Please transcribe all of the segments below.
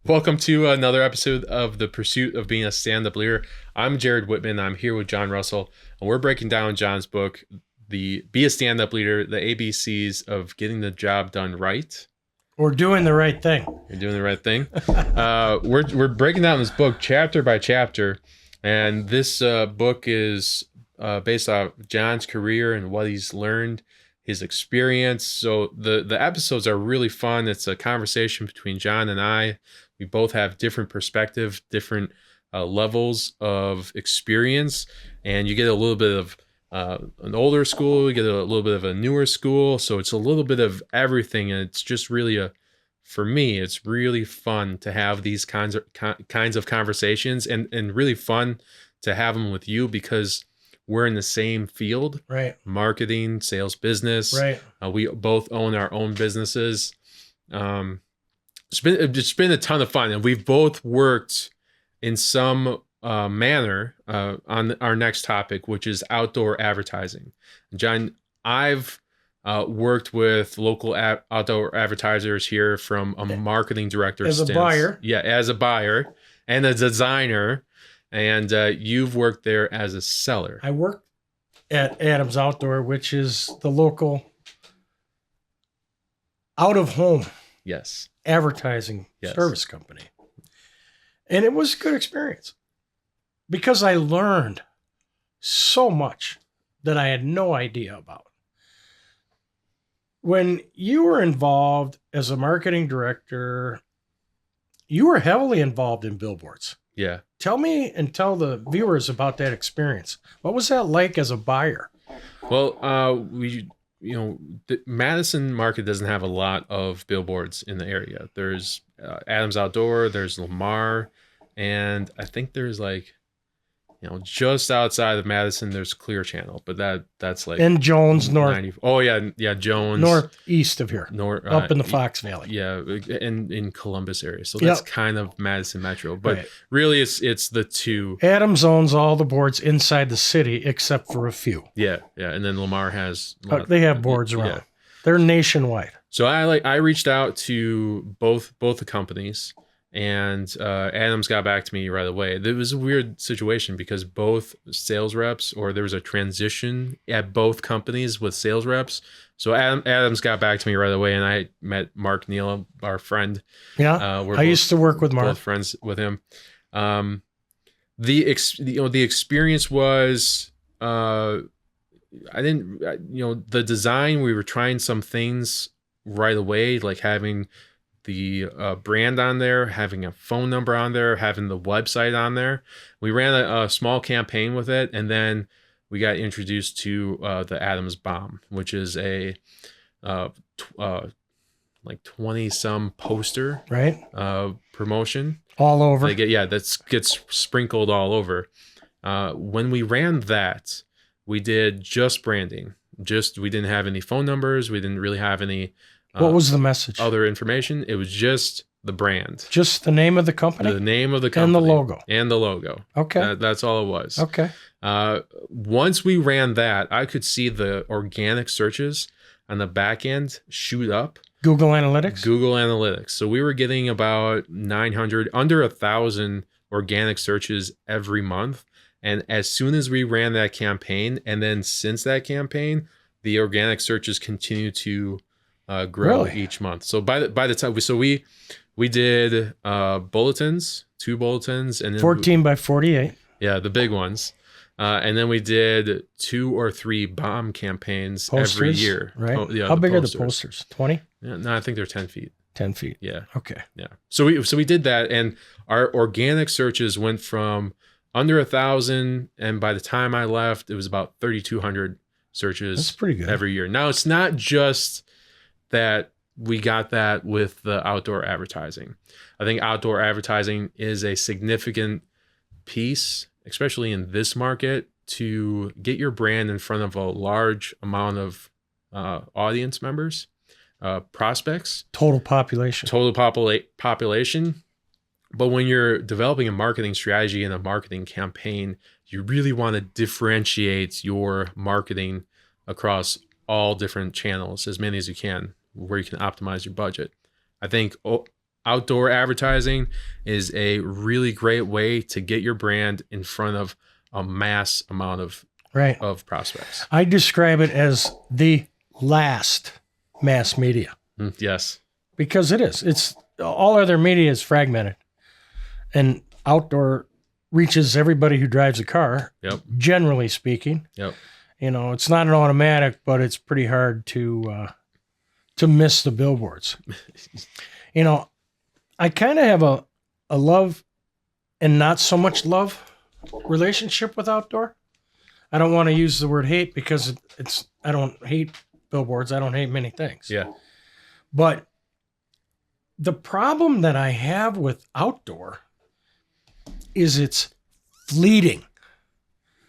Welcome to another episode of The Pursuit of Being a Stand-Up Leader. I'm Jared Whitman. I'm here with John Russell, and we're breaking down John's book, the Be a Stand-Up Leader, the ABCs of Getting the Job Done Right. Or doing the right thing. You're doing the right thing. We're breaking down this book chapter by chapter, and this book is based off John's career and what he's learned, his experience. So the episodes are really fun. It's a conversation between John and I. We both have different perspective, different levels of experience, and you get a little bit of an older school, you get a little bit of a newer school. So it's a little bit of everything, and it's just really for me, it's really fun to have these kinds of conversations, and really fun to have them with you because we're in the same field, right? Marketing, sales, business, right? We both own our own businesses. It's been a ton of fun, and we've both worked in some manner on our next topic, which is outdoor advertising. John, I've worked with local outdoor advertisers here from a marketing director as a buyer. Yeah, as a buyer and a designer, and you've worked there as a seller. I worked at Adams Outdoor, which is the local out-of-home advertising service company. And it was a good experience because I learned so much that I had no idea about. When you were involved as a marketing director, you were heavily involved in billboards. Yeah. Tell me and tell the viewers about that experience. What was that like as a buyer? Well, the Madison market doesn't have a lot of billboards in the area. There's Adams Outdoor, there's Lamar, and I think there's just outside of Madison, there's Clear Channel, but that's like in Jones, north. Jones, northeast of here, up in the Fox Valley. Yeah, in Columbus area. So that's kind of Madison Metro, but really, it's the two. Adams owns all the boards inside the city except for a few. Yeah, and then Lamar has. They have boards around. Yeah. They're nationwide. So I reached out to both the companies. And Adams got back to me right away. It was a weird situation because both sales reps, or there was a transition at both companies with sales reps. So Adams got back to me right away, and I met Mark Neal, our friend. Yeah, I used to work with Mark. Both friends with him. The experience was the design. We were trying some things right away, like having the brand on there, having a phone number on there, having the website on there. We ran a small campaign with it, and then we got introduced to the Adams Bomb, which is a 20-some poster promotion all over. That gets sprinkled all over. When we ran that, we did just branding. We didn't have any phone numbers. We didn't really have any. What was the message? Other information. It was just the brand. Just the name of the company? The name of the company. And the logo. Okay. That's all it was. Okay. Once we ran that, I could see the organic searches on the back end shoot up. Google Analytics. So we were getting about 900, under 1,000 organic searches every month. And as soon as we ran that campaign, and then since that campaign, the organic searches continue to grow each month. So by the time we did bulletins, 2 bulletins, and then 14 by 48. Yeah, the big ones. And then we did 2 or 3 bomb campaigns posters, every year. Right. How big are the posters? 20? Yeah, no, I think they're 10 feet. 10 feet. Yeah. Okay. Yeah. So we did that, and our organic searches went from under 1,000, and by the time I left, it was about 3,200 searches. That's pretty good. Every year. Now, it's not just that we got that with the outdoor advertising. I think outdoor advertising is a significant piece, especially in this market, to get your brand in front of a large amount of audience members, prospects. Total population. Population. But when you're developing a marketing strategy and a marketing campaign, you really want to differentiate your marketing across all different channels, as many as you can, where you can optimize your budget. I think outdoor advertising is a really great way to get your brand in front of a mass amount of prospects. I describe it as the last mass media. Yes. Because it is. It's all other media is fragmented. And outdoor reaches everybody who drives a car, generally speaking. Yep. You know, it's not an automatic, but it's pretty hard to miss the billboards. You know, I kind of have a love and not so much love relationship with outdoor. I don't want to use the word hate because I don't hate billboards. I don't hate many things. Yeah. But the problem that I have with outdoor is it's fleeting.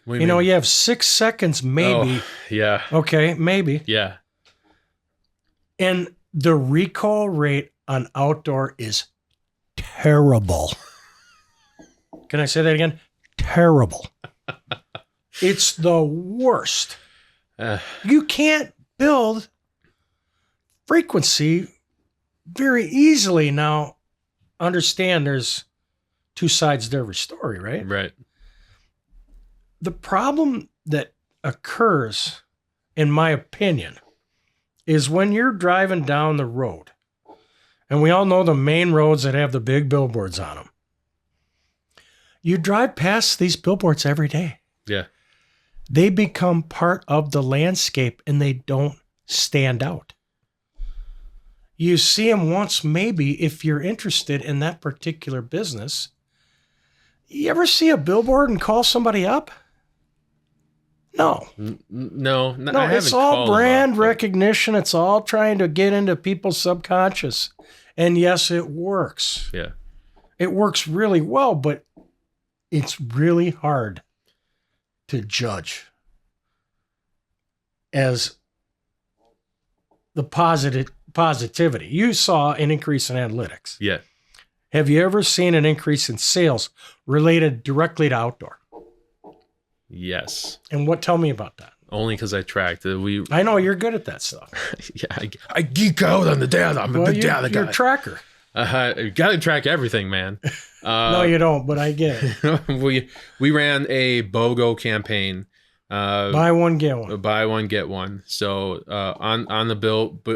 You know, you have 6 seconds, maybe. Oh, yeah. Okay, maybe. Yeah. And the recall rate on outdoor is terrible. Can I say that again? Terrible. It's the worst. You can't build frequency very easily. Now, understand there's two sides to every story, right? Right. The problem that occurs, in my opinion, is when you're driving down the road, and we all know the main roads that have the big billboards on them. You drive past these billboards every day. Yeah. They become part of the landscape and they don't stand out. You see them once, maybe, if you're interested in that particular business. You ever see a billboard and call somebody up? No. No, it's all brand recognition. It's all trying to get into people's subconscious. And yes, it works. Yeah. It works really well, but it's really hard to judge as the positivity. You saw an increase in analytics. Yeah. Have you ever seen an increase in sales related directly to outdoor? Yes. And tell me about that. Only because I tracked it. I know you're good at that stuff. Yeah, I geek out on the data. I'm a big data guy. You're a tracker. You got to track everything, man. No, you don't, but I get it. we ran a BOGO campaign. Buy one, get one. Buy one, get one. So on the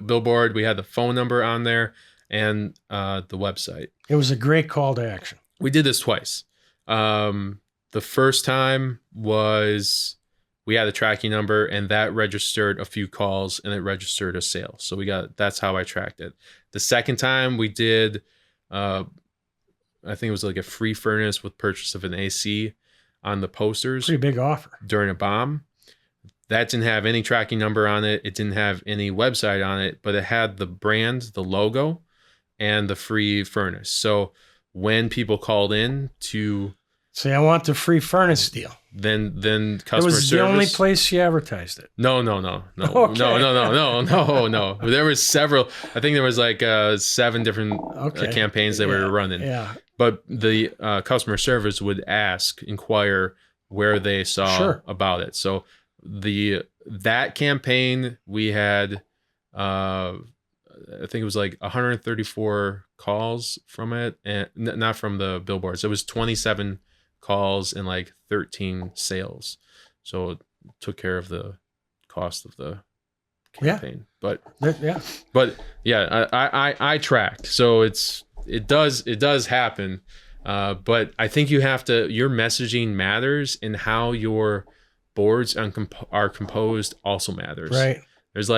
billboard, we had the phone number on there and the website. It was a great call to action. We did this twice. The first time was we had a tracking number and that registered a few calls and it registered a sale. So that's how I tracked it. The second time we did, I think it was like a free furnace with purchase of an AC on the posters. Pretty big offer. During a bomb. That didn't have any tracking number on it. It didn't have any website on it, but it had the brand, the logo, and the free furnace. So when people called in to say, I want the free furnace deal, then customer it was service. The only place you advertised it. No. Okay. No. There was several. I think there was like 7 different campaigns that we were running. Yeah. But the customer service would inquire where they saw about it. So that campaign we had, I think it was like 134 calls from it, and not from the billboards. It was 27 calls and like 13 sales. So it took care of the cost of the campaign. But I tracked. So it does happen. But I think your messaging matters, and how your boards are composed also matters. Right. There's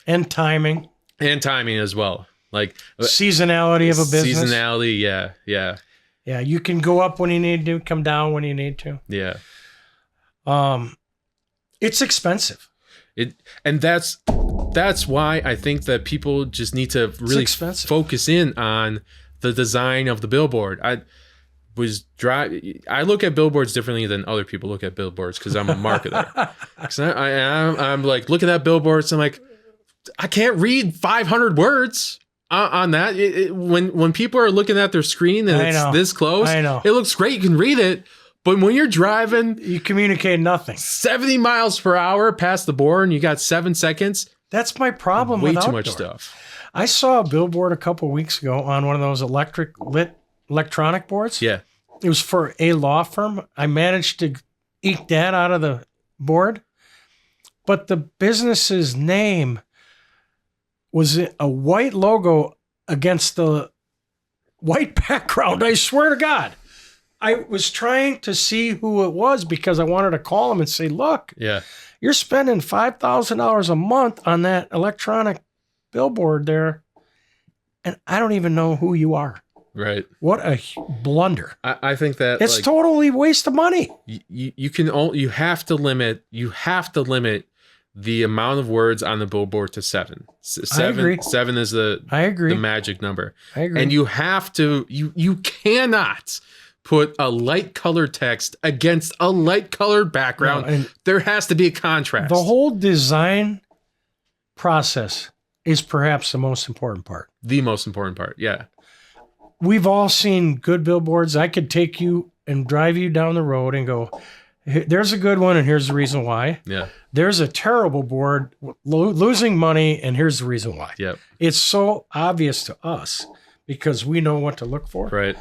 and timing as well. Like seasonality of a business. Seasonality. Yeah. Yeah. You can go up when you need to, come down when you need to. Yeah. It's expensive. And that's why I think that people just need to really focus in on the design of the billboard. I look at billboards differently than other people look at billboards because I'm a marketer. Because I'm like, look at that billboard. So I'm like, I can't read 500 words on that. When people are looking at their screen and it's this close, I know. It looks great. You can read it. But when you're driving, you communicate nothing. 70 miles per hour past the board and you got 7 seconds. That's my problem with outdoor. Way too much stuff. I saw a billboard a couple weeks ago on one of those electronic boards. Yeah. It was for a law firm. I managed to eke that out of the board, but the business's name was a white logo against the white background. I swear to God. I was trying to see who it was because I wanted to call him and say, look, Yeah. you're spending $5,000 a month on that electronic billboard there, and I don't even know who you are. Right. What a blunder. I think that It's totally waste of money. you have to limit the amount of words on the billboard to 7. I agree. 7 is I agree. the magic number. I agree. And you have to you cannot put a light colored text against a light colored background. No, and there has to be a contrast. the whole design process is perhaps the most important part. The most important part. Yeah. We've all seen good billboards. I could take you and drive you down the road and go, there's a good one, and here's the reason why. Yeah. There's a terrible board losing money, and here's the reason why. Yep. It's so obvious to us because we know what to look for. Right.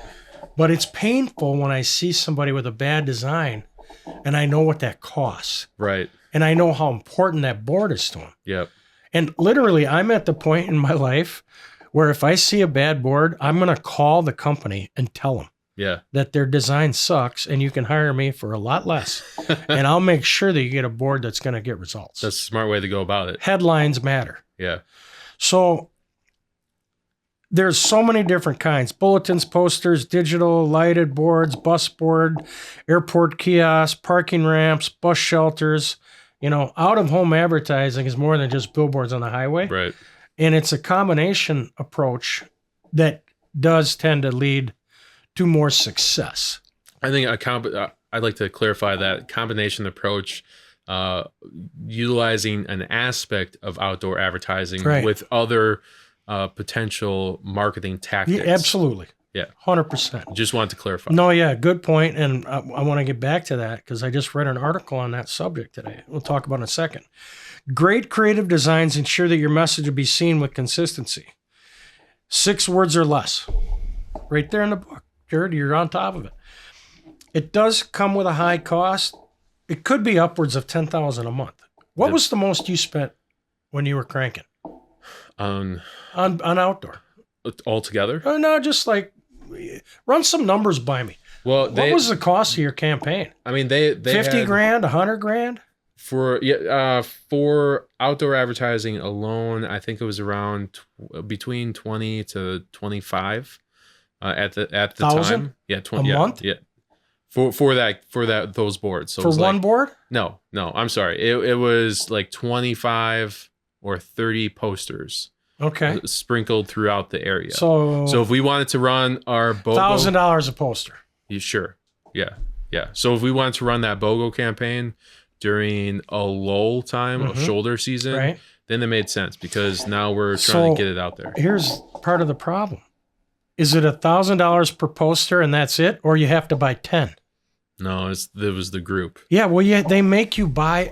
But it's painful when I see somebody with a bad design and I know what that costs. Right. And I know how important that board is to them. Yep. And literally, I'm at the point in my life where if I see a bad board, I'm going to call the company and tell them Yeah. that their design sucks and you can hire me for a lot less. And I'll make sure that you get a board that's going to get results. That's a smart way to go about it. Headlines matter. Yeah. So there's so many different kinds: bulletins, posters, digital, lighted boards, bus board, airport kiosks, parking ramps, bus shelters. Out of home advertising is more than just billboards on the highway. Right. And it's a combination approach that does tend to lead to more success. I think I'd like to clarify that combination approach, utilizing an aspect of outdoor advertising Right. with other potential marketing tactics. Yeah, absolutely. Yeah. 100%. Just wanted to clarify. No, yeah, good point. And I want to get back to that because I just read an article on that subject today. We'll talk about it in a second. Great creative designs ensure that your message will be seen with consistency. 6 words or less. Right there in the book. Jared, you're on top of it. It does come with a high cost. It could be upwards of $10,000 a month. What was the most you spent when you were cranking? On outdoor? Altogether? No, just like run some numbers by me. Well, what was the cost of your campaign? I mean, they 50 grand, 100 grand? For outdoor advertising alone, I think it was around between 20 to 25 at the 1,000? time. Yeah, month? Yeah. For those boards. So for one board? No, I'm sorry. It was like 25 or 30 posters. Okay. Sprinkled throughout the area. So if we wanted to run our BOGO, $1,000 a poster. Sure. Yeah. So if we wanted to run that BOGO campaign during a lull time of shoulder season, right, then it made sense because now we're trying to get it out there. Here's part of the problem. Is it $1,000 per poster and that's it? Or you have to buy 10? No, it was the group. Yeah, well, they make you buy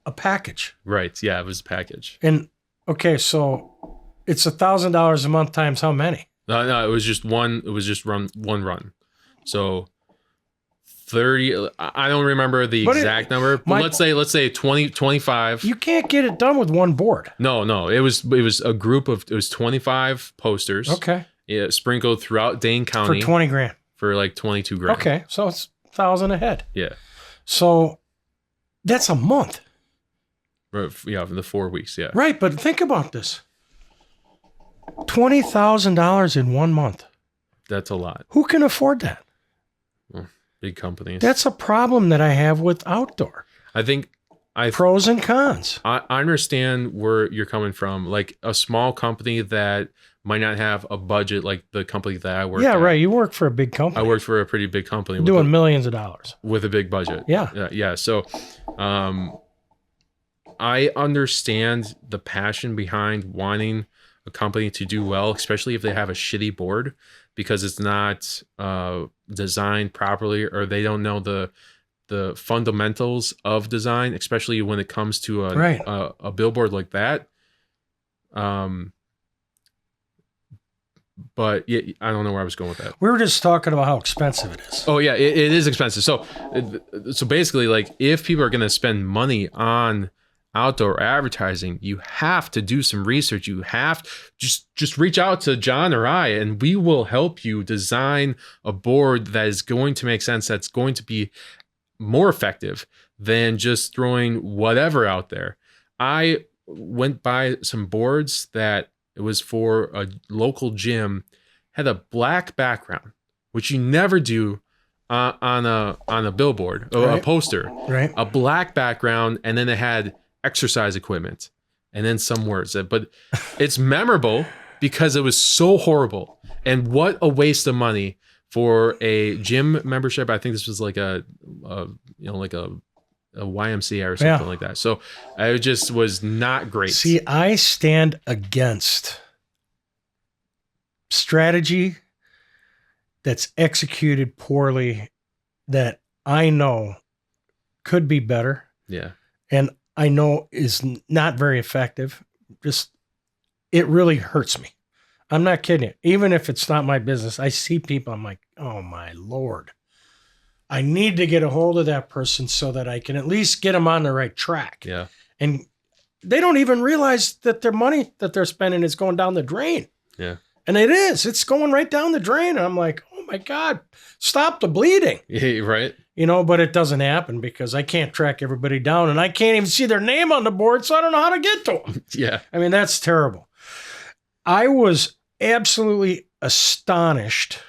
a package. Right. Yeah, it was a package. And okay, so it's $1,000 a month times how many? No, it was just one. It was just one run. So 30. I don't remember the exact number, but let's say 20, 25. You can't get it done with one board. No. It was a group of 25 posters. Okay. Yeah, sprinkled throughout Dane County for 20 grand. For like 22 grand. Okay, so it's 1,000 a head. Yeah. So that's a month. Yeah, for the 4 weeks. Yeah. Right, but think about this: $20,000 in 1 month. That's a lot. Who can afford that? Big companies. That's a problem that I have with outdoor. I think pros and cons. I understand where you're coming from. Like a small company that might not have a budget like the company that I work at. Yeah, right. You work for a big company. I worked for a pretty big company. Doing millions of dollars. With a big budget. Yeah. Yeah. So I understand the passion behind wanting a company to do well, especially if they have a shitty board because it's not designed properly or they don't know the fundamentals of design, especially when it comes to a billboard like that. but yeah, I don't know where I was going with that. We were just talking about how expensive it is. Oh yeah, it is expensive. So basically, like if people are going to spend money on outdoor advertising, you have to do some research. You have just reach out to John or I, and we will help you design a board that is going to make sense. That's going to be more effective than just throwing whatever out there. I went by some boards that it was for a local gym, had a black background, which you never do on a billboard or a poster. Right. A black background, and then it had exercise equipment, and then some words. But it's memorable because it was so horrible. And what a waste of money for a gym membership. I think this was like a YMCA or something like that. So it just was not great. See, I stand against strategy that's executed poorly that I know could be better. Yeah. And I know is not very effective. Just, it really hurts me. I'm not kidding you. Even if it's not my business, I see people, I'm like, oh my Lord. I need to get a hold of that person so that I can at least get them on the right track. Yeah. And they don't even realize that their money that they're spending is going down the drain. Yeah. And it is. It's going right down the drain. And I'm like, oh my God, stop the bleeding. Yeah, right. You know, but it doesn't happen because I can't track everybody down and I can't even see their name on the board, so I don't know how to get to them. Yeah. I mean, that's terrible. I was absolutely astonished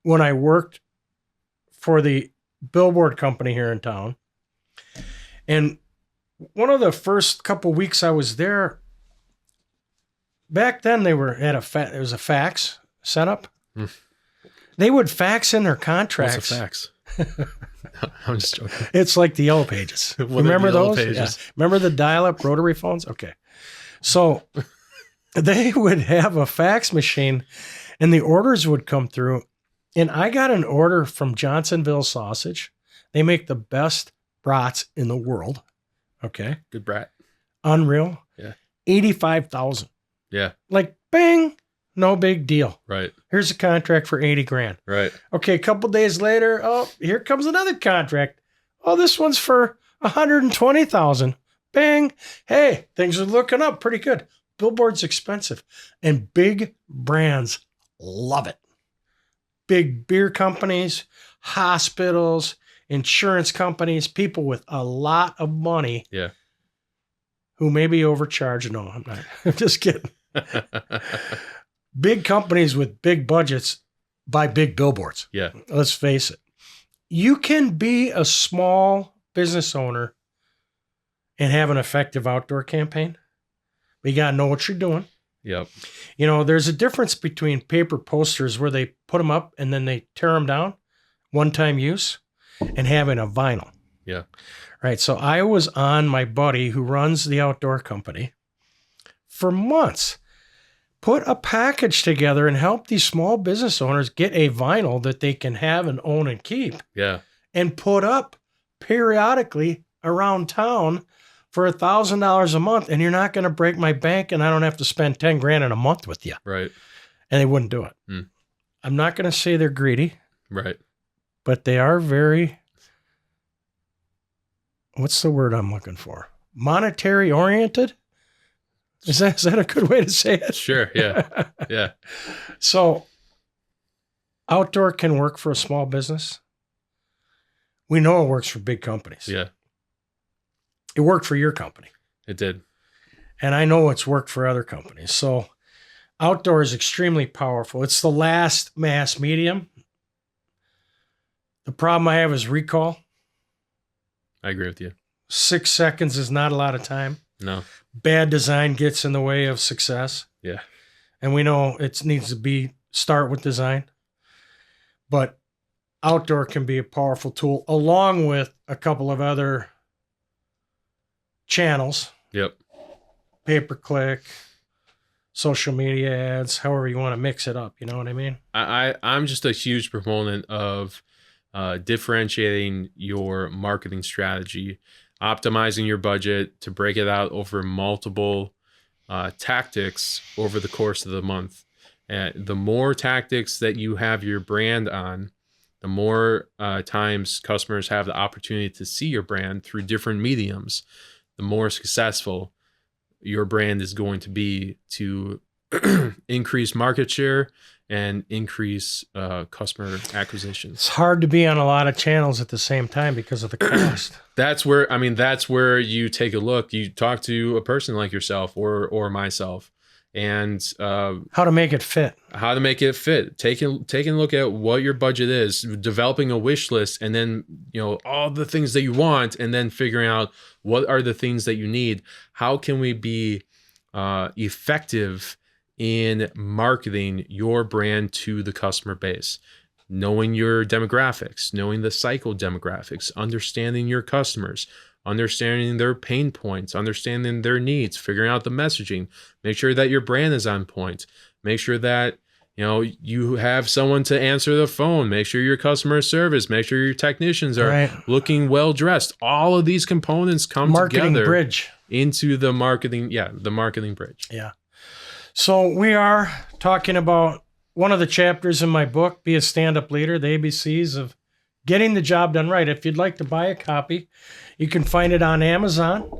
when I worked for the Billboard company here in town. And one of the first couple weeks I was there, back then they were at it was a fax setup. They would fax in their contracts. What's a fax? I'm just joking. It's like the Yellow Pages. Remember those? Yeah. Remember the dial-up rotary phones? Okay. So they would have a fax machine and the orders would come through. And I got an order from Johnsonville Sausage. They make the best brats in the world. Okay. Good brat. Unreal. Yeah. 85,000. Yeah. Like, bang. No big deal. Right. Here's a contract for 80 grand. Right. Okay. A couple days later, oh, here comes another contract. Oh, this one's for 120,000. Bang. Hey, things are looking up pretty good. Billboard's expensive and big brands love it. Big beer companies, hospitals, insurance companies, people with a lot of money. Yeah. Who may be overcharged. No, I'm not. I'm just kidding. Big companies with big budgets buy big billboards. Yeah. Let's face it. You can be a small business owner and have an effective outdoor campaign. But you got to know what you're doing. Yep. You know, there's a difference between paper posters where they put them up and then they tear them down, one-time use, and having a vinyl. Yeah. Right. So I was on my buddy who runs the outdoor company for months, put a package together and help these small business owners get a vinyl that they can have and own and keep. Yeah. And put up periodically around town for $1,000 a month, and you're not going to break my bank, and I don't have to spend 10 grand in a month with you. Right. And they wouldn't do it. I'm not going to say they're greedy. Right. But they are very, what's the word I'm looking for? Monetary oriented? Is that a good way to say it? Sure. Yeah. Yeah. So outdoor can work for a small business. We know it works for big companies. Yeah. It worked for your company. It did. And I know it's worked for other companies. So outdoor is extremely powerful. It's the last mass medium. The problem I have is recall. I agree with you. 6 seconds is not a lot of time. No. Bad design gets in the way of success. Yeah. And we know it needs to start with design. But outdoor can be a powerful tool along with a couple of other channels. Yep. Pay-per-click, social media ads, however you want to mix it up. You know what I mean? I'm just a huge proponent of differentiating your marketing strategy, optimizing your budget to break it out over multiple tactics over the course of the month. The more tactics that you have your brand on, the more times customers have the opportunity to see your brand through different mediums, the more successful your brand is going to be to increase market share and increase customer acquisition. It's hard to be on a lot of channels at the same time because of the cost. That's where you take a look. You talk to a person like yourself or myself, and how to make it fit. How to make it fit. Taking a look at what your budget is, developing a wish list, and then all the things that you want, and then figuring out what are the things that you need. How can we be effective in marketing your brand to the customer base? Knowing your demographics, knowing the cycle demographics, understanding your customers, understanding their pain points, understanding their needs, figuring out the messaging, make sure that your brand is on point, make sure that you have someone to answer the phone, make sure your customer service, make sure your technicians are looking well dressed. All of these components come together bridge into the marketing bridge. Yeah. So we are talking about one of the chapters in my book, Be a Stand-Up Leader, the ABCs of getting the job done right. If you'd like to buy a copy, you can find it on Amazon.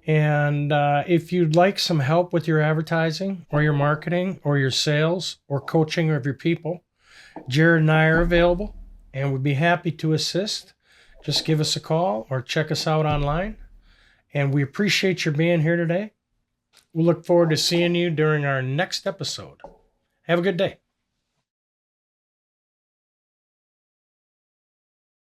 And if you'd like some help with your advertising or your marketing or your sales or coaching of your people, Jared and I are available and would be happy to assist. Just give us a call or check us out online. And we appreciate your being here today. We'll look forward to seeing you during our next episode. Have a good day.